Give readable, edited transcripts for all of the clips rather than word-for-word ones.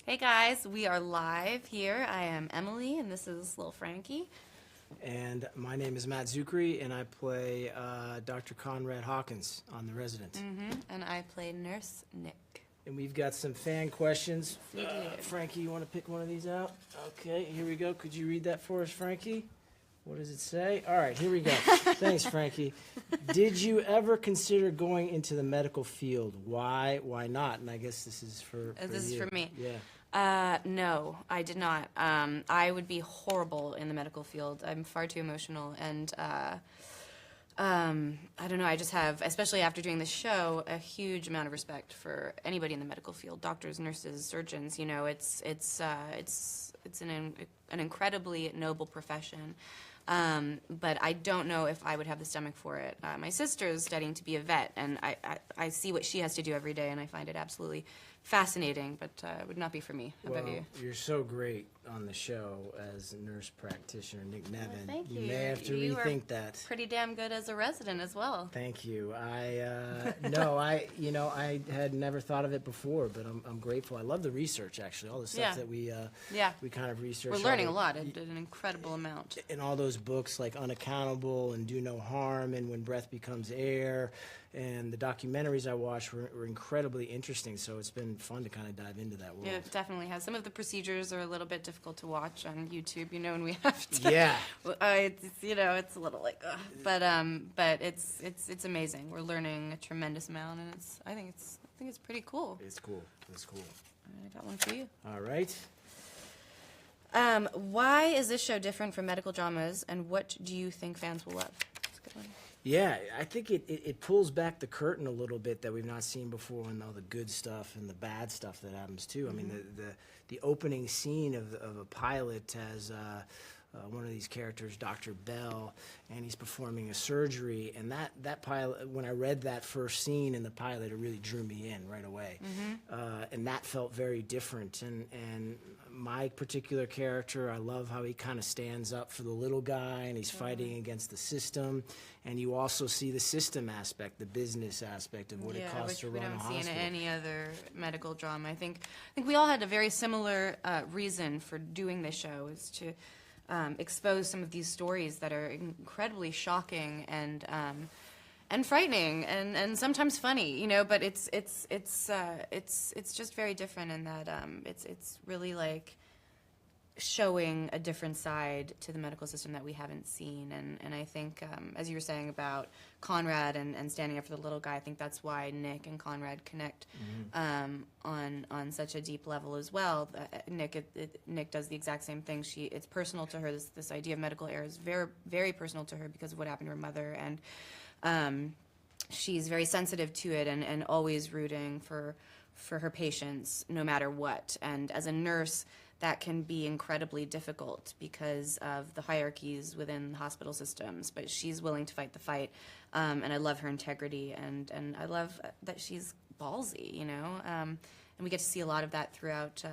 Hey guys, we are live here. I am Emily, and this is Lil Frankie. And my name is Matt Czuchry, and I play Dr. Conrad Hawkins on The Resident. And I play Nurse Nick. And we've got some fan questions. We do. Frankie, you want to pick one of these out? Okay, here we go. Could you read that for us, Frankie? What does it say? All right, here we go. Thanks, Frankie. Did you ever consider going into the medical field? Why? Why not? And I guess this is for This is you. for me. Yeah. No, I did not. I would be horrible in the medical field. I'm far too emotional, and I don't know. I just have, especially after doing this show, a huge amount of respect for anybody in the medical field: doctors, nurses, surgeons. You know, it's an incredibly noble profession. But I don't know if I would have the stomach for it. My sister's studying to be a vet, and I see what she has to do every day, and I find it absolutely fascinating, but it would not be for me. How about you? You're so great on the show as a nurse practitioner, Nick Nevin. Thank you. You may have to You are rethink that. Pretty damn good as a resident as well. Thank you. I had never thought of it before, but I'm grateful. I love the research, actually, all the stuff that we kind of research. We're learning a lot. I did an incredible amount. In all those books like Unaccountable and Do No Harm and When Breath Becomes Air, and the documentaries I watched were incredibly interesting, so it's been fun to kind of dive into that world. Yeah, it definitely has. Some of the procedures are a little bit difficult to watch on YouTube, and we have to. Yeah. It's a little like, ugh. But it's amazing. We're learning a tremendous amount, and I think it's pretty cool. It's cool. It's cool. I got one for you. All right. Why is this show different from medical dramas, and what do you think fans will love? That's a good one. Yeah, I think it pulls back the curtain a little bit that we've not seen before, and all the good stuff and the bad stuff that happens too. I mean, the opening scene of a pilot has one of these characters, Dr. Bell, and he's performing a surgery. And that pilot, when I read that first scene in the pilot, it really drew me in right away. And that felt very different. And my particular character, I love how he kind of stands up for the little guy, and he's fighting against the system. And you also see the system aspect, the business aspect of what it costs to run a hospital. We don't see in any other medical drama. I think we all had a very similar reason for doing this show, is to expose some of these stories that are incredibly shocking and frightening and sometimes funny, but it's just very different in that it's really like showing a different side to the medical system that we haven't seen, and I think as you were saying about Conrad and standing up for the little guy, I think that's why Nick and Conrad connect on such a deep level as well. Nick does the exact same thing. It's personal to her. This idea of medical error is very, very personal to her because of what happened to her mother, and she's very sensitive to it and always rooting for her patients no matter what. And as a nurse, that can be incredibly difficult because of the hierarchies within hospital systems, but she's willing to fight the fight, and I love her integrity, and I love that she's ballsy, and we get to see a lot of that throughout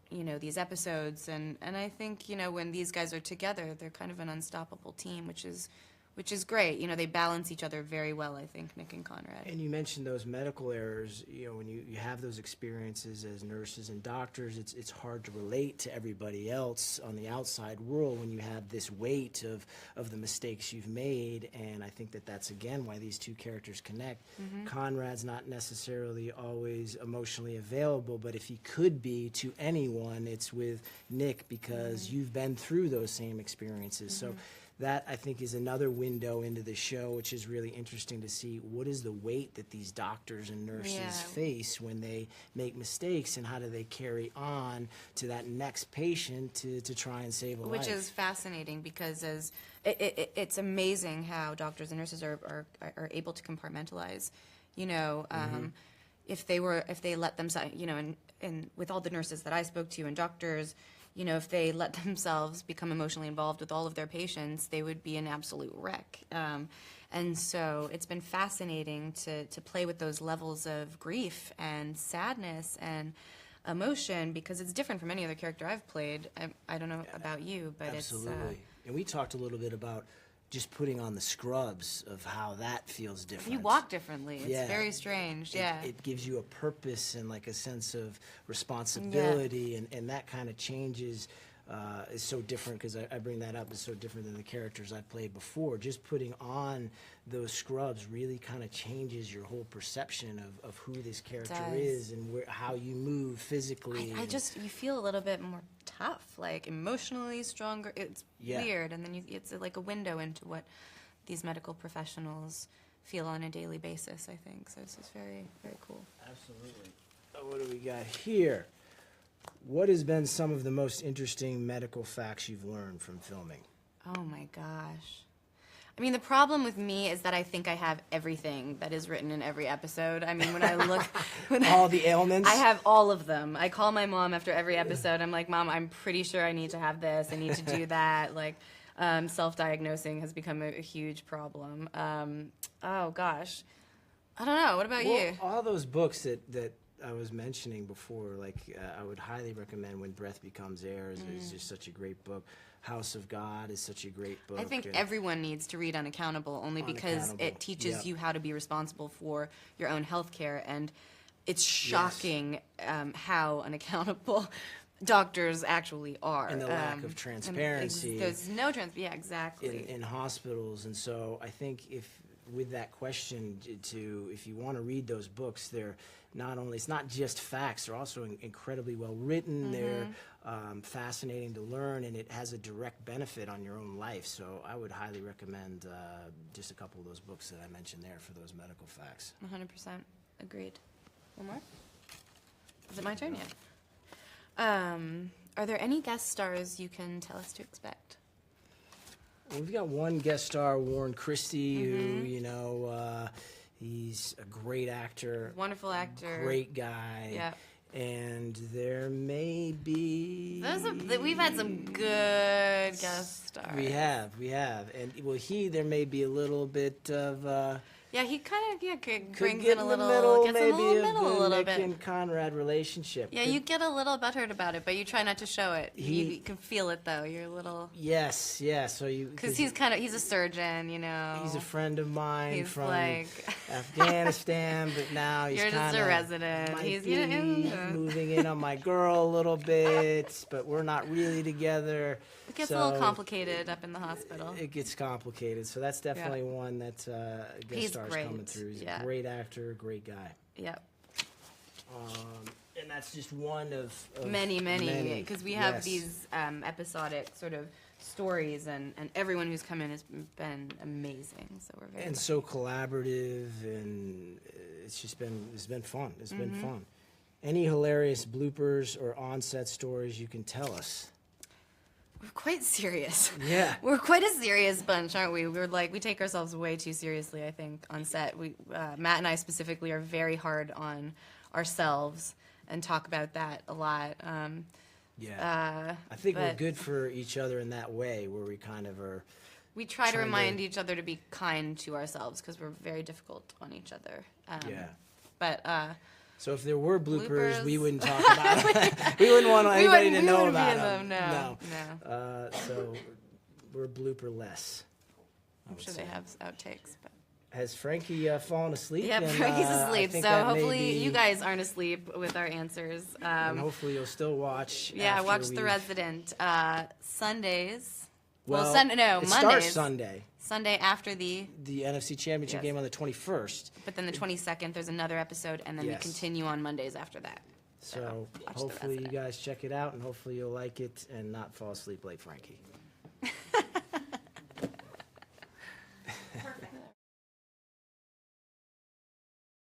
these episodes, and I think, when these guys are together, they're kind of an unstoppable team, which is great. They balance each other very well, I think, Nick and Conrad. And you mentioned those medical errors. When you have those experiences as nurses and doctors, it's hard to relate to everybody else on the outside world when you have this weight of the mistakes you've made. And I think that's, again, why these two characters connect. Conrad's not necessarily always emotionally available, but if he could be to anyone, it's with Nick, because you've been through those same experiences. So that, I think, is another window into the show, which is really interesting to see what is the weight that these doctors and nurses face when they make mistakes, and how do they carry on to that next patient to try and save a life. Which is fascinating, because it's amazing how doctors and nurses are able to compartmentalize. If they let themselves, and with all the nurses that I spoke to and doctors, if they let themselves become emotionally involved with all of their patients, they would be an absolute wreck. And so it's been fascinating to play with those levels of grief and sadness and emotion, because it's different from any other character I've played. I don't know about you, but Absolutely. And we talked a little bit about just putting on the scrubs of how that feels different. You walk differently. It's Yeah. very strange. Yeah. It gives you a purpose and like a sense of responsibility, and that kind of changes. Is so different because I bring that up. It's so different than the characters I played before. Just putting on those scrubs really kind of changes your whole perception of who this character is and how you move physically. You feel a little bit more tough, like emotionally stronger. It's weird, and then it's like a window into what these medical professionals feel on a daily basis, I think. So it's just very, very cool. Absolutely. What do we got here? What has been some of the most interesting medical facts you've learned from filming? Oh my gosh. I mean, the problem with me is that I think I have everything that is written in every episode. I mean, when I look... all the ailments? I have all of them. I call my mom after every episode. I'm like, Mom, I'm pretty sure I need to have this. I need to do that. Like, self-diagnosing has become a huge problem. Oh, gosh. I don't know. What about you? All those books that I was mentioning before, like I would highly recommend When Breath Becomes Air is just such a great book. House of God is such a great book. I think everyone needs to read Unaccountable only because it teaches you how to be responsible for your own health care, and it's shocking how unaccountable doctors actually are. And the lack of transparency. There's no transparency. Yeah, exactly. In hospitals, and so I think with that question, if you want to read those books, they're it's not just facts, they're also incredibly well written. They're fascinating to learn, and it has a direct benefit on your own life. So I would highly recommend just a couple of those books that I mentioned there for those medical facts. 100% agreed. One more? Is it my turn yet? Are there any guest stars you can tell us to expect? We've got one guest star, Warren Christie, who, he's a great actor. Wonderful actor. Great guy. Yeah. And there may be... We've had some good guest stars. We have. And, there may be a little bit of... yeah, he kind of brings get in a in little... the middle, gets maybe, in the of middle a the little Nick bit. and Conrad relationship. Yeah, you get a little butthurt about it, but you try not to show it. You can feel it, though. You're a little... Yes, so you... Because he's a surgeon, you know. He's a friend of mine from like... Afghanistan, but now he's You're just a resident. He's moving in on my girl a little bit, but we're not really together. It gets a little complicated up in the hospital. It gets complicated, so that's definitely one that guest stars great. coming through. He's a great actor, great guy. Yep. And that's just one of many, because we have these episodic sort of stories, and everyone who's come in has been amazing. So we're very lucky. so collaborative, and it's been fun. It's been fun. Any hilarious bloopers or on-set stories you can tell us? We're quite serious. Yeah. We're quite a serious bunch, aren't we? We take ourselves way too seriously, I think, on set. Matt and I specifically are very hard on ourselves and talk about that a lot. I think we're good for each other in that way, where we kind of are... We try to remind each other to be kind to ourselves, because we're very difficult on each other. But... So if there were bloopers, we wouldn't talk about it. We wouldn't want anybody to know about them. No. So we're blooper-less. I'm sure they have outtakes. But. Has Frankie fallen asleep? Yeah, Frankie's asleep. So hopefully you guys aren't asleep with our answers. And hopefully you'll still watch. Yeah, watch The Resident. Sundays. Mondays. It starts Sunday. Sunday after the NFC Championship game on the 21st. But then the 22nd, there's another episode, and then we continue on Mondays after that. So hopefully you guys check it out, and hopefully you'll like it and not fall asleep like Frankie.